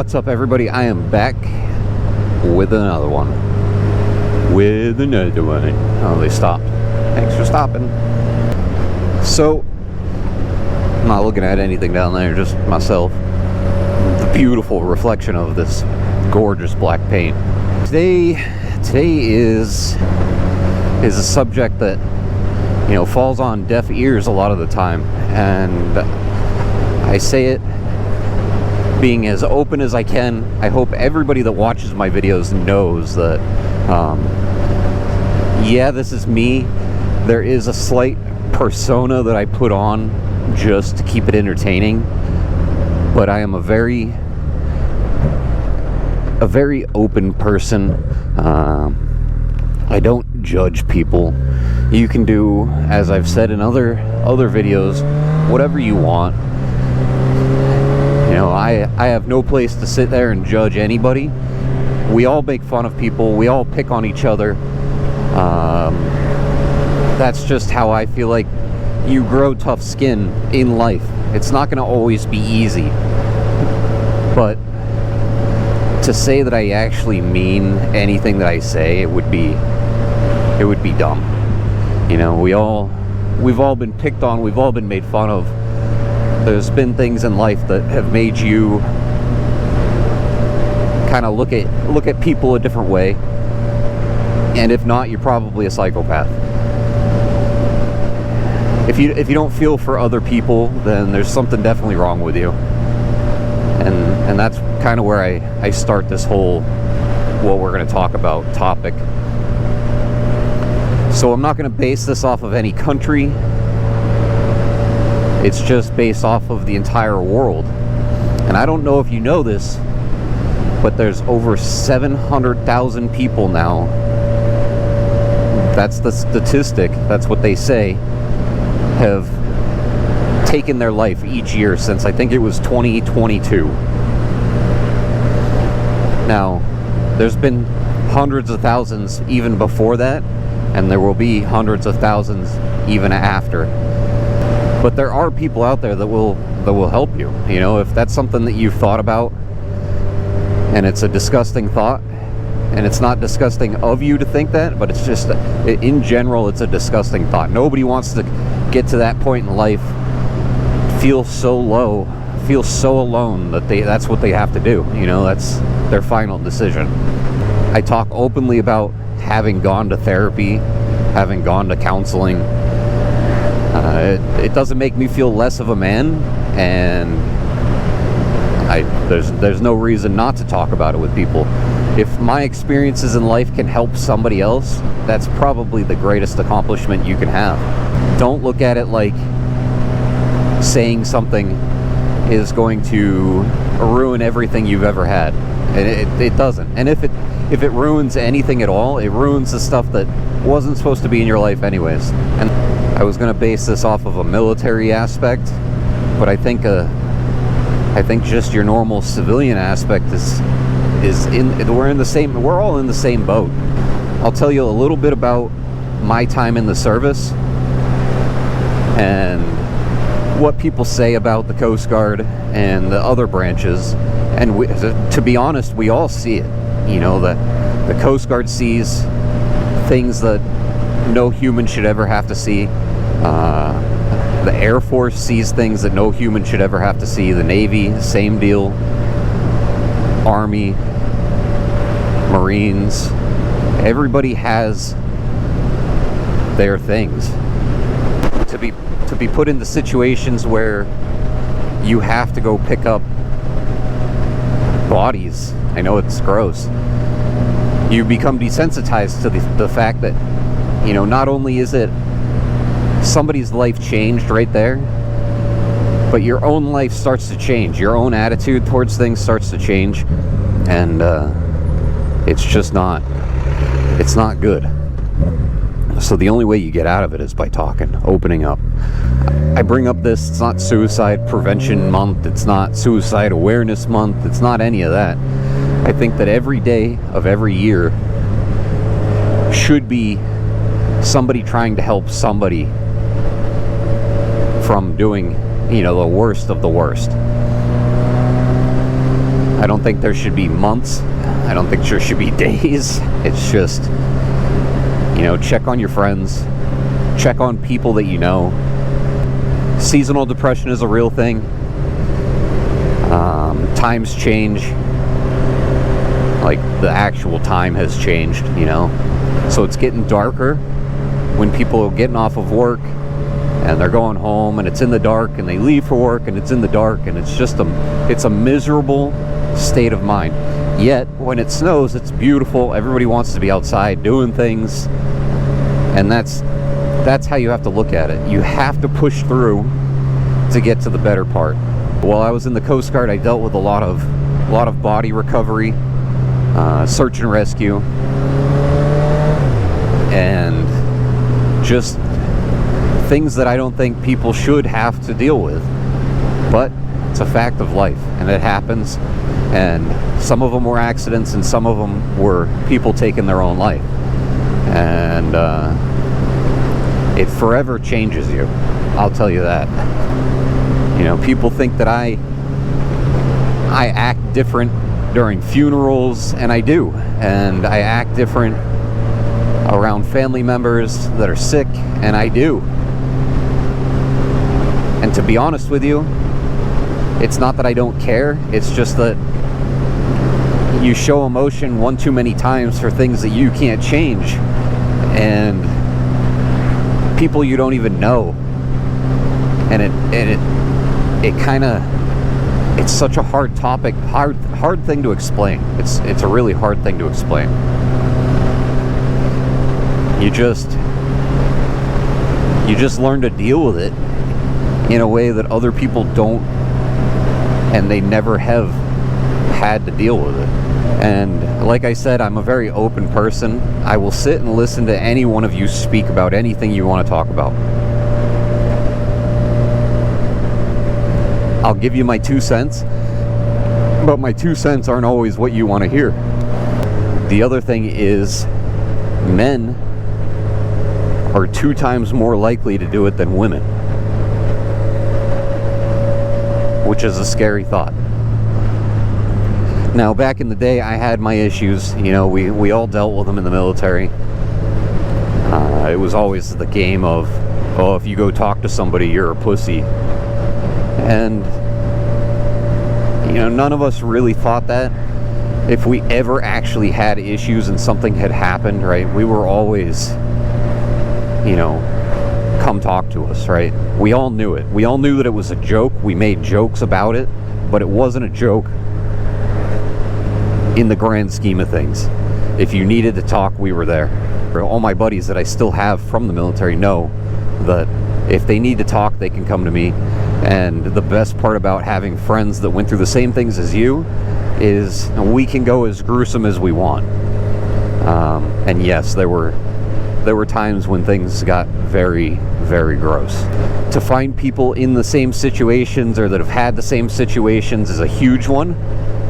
What's up, everybody? I am back with another one. Oh, they stopped. Thanks for stopping. So, I'm not looking at anything down there, just myself. The beautiful reflection of this gorgeous black paint. Today is a subject that, falls on deaf ears a lot of the time, and I say it being as open as I can. I hope everybody that watches my videos knows that, yeah, this is me. There is a slight persona that I put on just to keep it entertaining, but I am a very open person. I don't judge people. You can do, as I've said in other videos, whatever you want. I have no place to sit there and judge anybody. We all make fun of people. We all pick on each other. That's just how I feel like you grow tough skin in life. It's not going to always be easy. But to say that I actually mean anything that I say, it would be dumb. We've all been picked on. We've all been made fun of. There's been things in life that have made you kind of look at people a different way. And if not, you're probably a psychopath. If you don't feel for other people, then there's something definitely wrong with you. And that's kind of where I start this whole what we're going to talk about topic. So I'm not going to base this off of any country. It's just based off of the entire world. And I don't know if you know this, but there's over 700,000 people now. That's the statistic. That's what they say. Have taken their life each year since I think it was 2022. Now, there's been hundreds of thousands even before that, and there will be hundreds of thousands even after. But there are people out there that will help you. If that's something that you've thought about, and it's a disgusting thought, and it's not disgusting of you to think that, but it's just, in general, it's a disgusting thought. Nobody wants to get to that point in life, feel so low, feel so alone that that's what they have to do. That's their final decision. I talk openly about having gone to therapy, having gone to counseling. It doesn't make me feel less of a man, and there's no reason not to talk about it with people. If my experiences in life can help somebody else, that's probably the greatest accomplishment you can have. Don't look at it like saying something is going to ruin everything you've ever had. And it doesn't. And if it ruins anything at all, it ruins the stuff that wasn't supposed to be in your life anyways. And I was going to base this off of a military aspect, but I think just your normal civilian aspect we're all in the same boat. I'll tell you a little bit about my time in the service and what people say about the Coast Guard and the other branches. And to be honest, we all see it. The Coast Guard sees things that no human should ever have to see. The Air Force sees things that no human should ever have to see. The Navy, same deal. Army, Marines, everybody has their things. To be put into situations where you have to go pick up bodies. I know it's gross. You become desensitized to the fact that, not only is it somebody's life changed right there, but your own life starts to change. Your own attitude towards things starts to change, and it's just not good. So the only way you get out of it is by talking, opening up. I bring up this, it's not Suicide Prevention Month, it's not Suicide Awareness Month, it's not any of that. I think that every day of every year should be somebody trying to help somebody from doing, the worst of the worst. I don't think there should be months. I don't think there should be days. It's just, check on your friends. Check on people that you know. Seasonal depression is a real thing. Times change. Like, the actual time has changed, So it's getting darker when people are getting off of work and they're going home and it's in the dark, and they leave for work and it's in the dark, and it's just it's a miserable state of mind. Yet when it snows, it's beautiful. Everybody wants to be outside doing things, and that's how you have to look at it. You have to push through to get to the better part. While I was in the Coast Guard, I dealt with a lot of body recovery, search and rescue, and just things that I don't think people should have to deal with. But it's a fact of life, and it happens. And some of them were accidents, and some of them were people taking their own life. And it forever changes you. I'll tell you that. People think that I act different during funerals, and I do. And I act different around family members that are sick, and I do. And to be honest with you, it's not that I don't care, it's just that you show emotion one too many times for things that you can't change, and people you don't even know. And it's such a hard topic, hard thing to explain. It's a really hard thing to explain. You just learn to deal with it in a way that other people don't, and they never have had to deal with it. And like I said, I'm a very open person. I will sit and listen to any one of you speak about anything you want to talk about. I'll give you my 2 cents, but my 2 cents aren't always what you want to hear. The other thing is, men are 2 times more likely to do it than women, which is a scary thought. Now, back in the day, I had my issues. We all dealt with them in the military. It was always the game of, oh, if you go talk to somebody, you're a pussy. And, none of us really thought that. If we ever actually had issues and something had happened, right, we were always, come talk to us, right? We all knew it. We all knew that it was a joke. We made jokes about it, but it wasn't a joke in the grand scheme of things. If you needed to talk, we were there. All my buddies that I still have from the military know that if they need to talk, they can come to me. And the best part about having friends that went through the same things as you is we can go as gruesome as we want. And yes, there were times when things got very, very gross. To find people in the same situations or that have had the same situations is a huge one,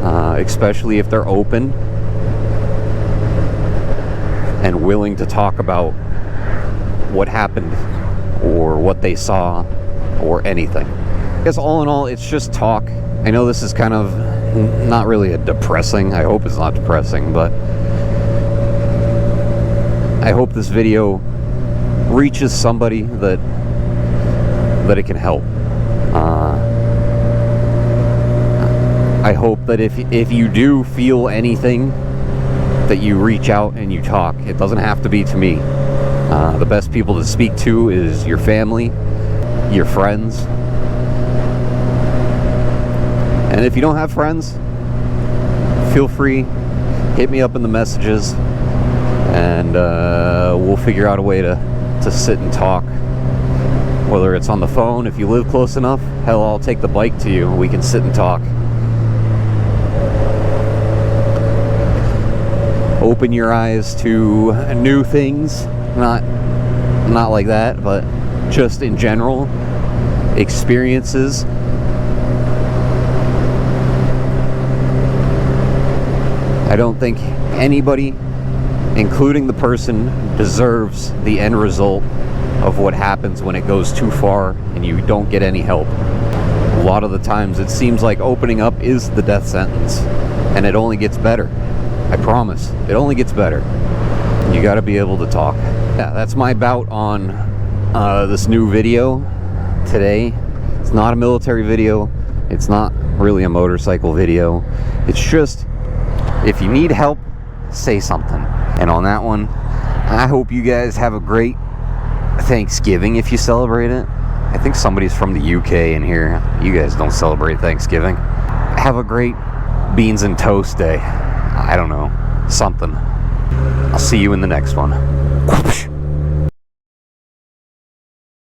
especially if they're open and willing to talk about what happened or what they saw or anything. I guess all in all, it's just talk. I know this is kind of not really a depressing, I hope it's not depressing, but I hope this video reaches somebody that it can help. I hope that if you do feel anything, that you reach out and you talk. It doesn't have to be to me. The best people to speak to is your family, your friends. And if you don't have friends, feel free, hit me up in the messages, and we'll figure out a way to sit and talk. Whether it's on the phone, if you live close enough, hell, I'll take the bike to you and we can sit and talk. Open your eyes to new things, not like that, but just in general, experiences. I don't think anybody, including the person, deserves the end result of what happens when it goes too far and you don't get any help. lot of the times it seems like opening up is the death sentence, and it only gets better. I promise, it only gets better. You got to be able to talk. Yeah, that's my bout on this new video today. It's not a military video. It's not really a motorcycle video. It's just, if you need help, say something. And on that one, I hope you guys have a great Thanksgiving if you celebrate it. I think somebody's from the UK in here. You guys don't celebrate Thanksgiving. Have a great beans and toast day. I don't know, something. I'll see you in the next one.